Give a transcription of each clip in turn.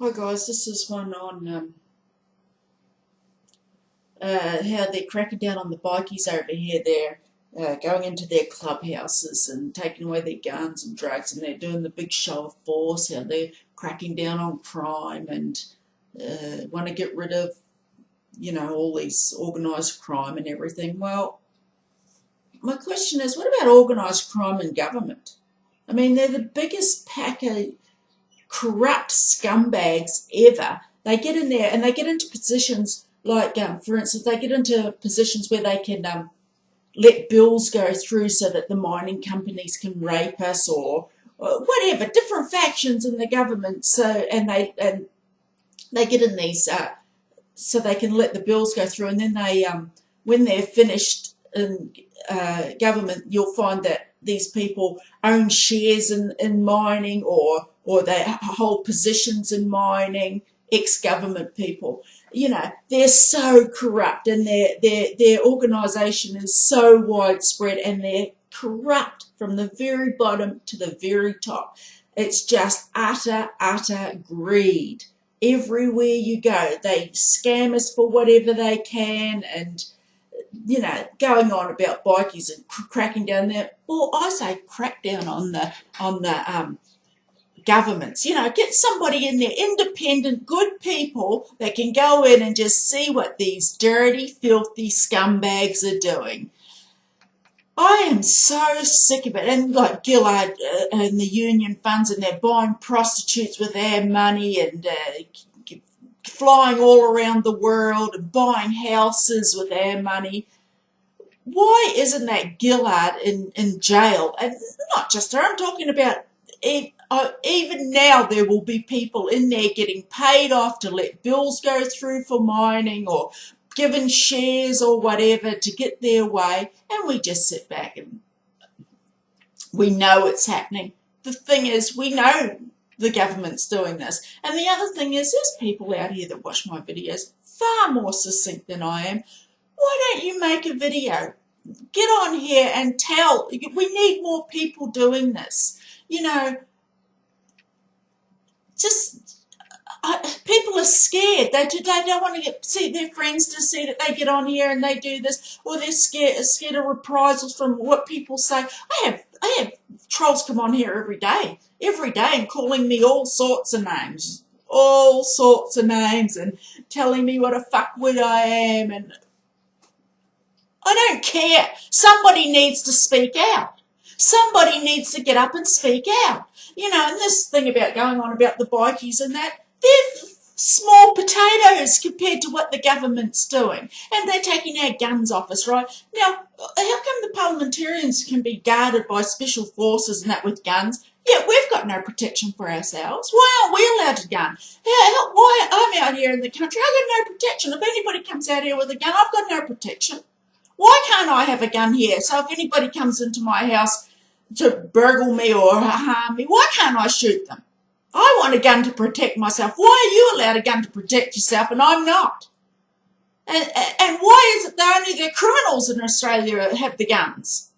Hi guys, this is one on how they're cracking down on the bikies over here. They're going into their clubhouses and taking away their guns and drugs, and they're doing the big show of force. How they're cracking down on crime and want to get rid of, all these organised crime and everything. Well, my question is, what about organised crime in government? I mean, they're the biggest pack of corrupt scumbags ever. They get in there and they get into positions like, for instance, they get into positions where they can let bills go through so that the mining companies can rape us or whatever, different factions in the government. So and they get in these so they can let the bills go through, and then they when they're finished in government, you'll find that these people own shares in mining or they hold positions in mining, ex-government people. They're so corrupt, and their organisation is so widespread, and they're corrupt from the very bottom to the very top. It's just utter greed. Everywhere you go, they scam us for whatever they can, and going on about bikies and cracking down there. Well, I say crack down on the governments. Get somebody in there, independent, good people that can go in and just see what these dirty, filthy scumbags are doing. I am so sick of it. And like Gillard and the union funds, and they're buying prostitutes with their money and flying all around the world and buying houses with their money. Why isn't that Gillard in jail? And not just her, I'm talking about even now there will be people in there getting paid off to let bills go through for mining or given shares or whatever to get their way, and we just sit back and we know it's happening. The thing is, we know the government's doing this. And the other thing is, there's people out here that watch my videos far more succinct than I am. Why don't you make a video? Get on here and tell. We need more people doing this. People are scared. They don't want to see their friends to see that they get on here and they do this, or they're scared of reprisals from what people say. I have trolls come on here every day, and calling me all sorts of names, and telling me what a fuckwit I am, and I don't care. Somebody needs to speak out. Somebody needs to get up and speak out. And this thing about going on about the bikies and that, they're small potatoes compared to what the government's doing. And they're taking our guns off us, right? Now, how come the parliamentarians can be guarded by special forces and that with guns? Yeah, we've got no protection for ourselves. Why aren't we allowed to gun? Why? I'm out here in the country. I've got no protection. If anybody comes out here with a gun, I've got no protection. Why can't I have a gun here? So if anybody comes into my house to burgle me or harm me, why can't I shoot them? I want a gun to protect myself. Why are you allowed a gun to protect yourself and I'm not? And why is it that only the criminals in Australia have the guns?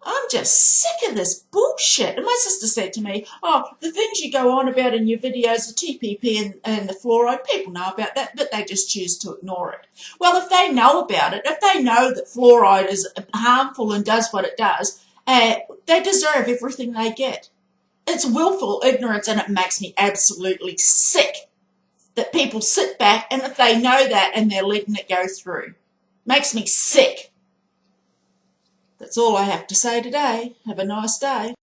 I'm just sick of this bullshit. And my sister said to me, oh, the things you go on about in your videos, the TPP and the fluoride, people know about that, but they just choose to ignore it. Well, if they know about it, if they know that fluoride is harmful and does what it does, they deserve everything they get. It's willful ignorance, and it makes me absolutely sick that people sit back, and if they know that and they're letting it go through. Makes me sick. That's all I have to say today. Have a nice day.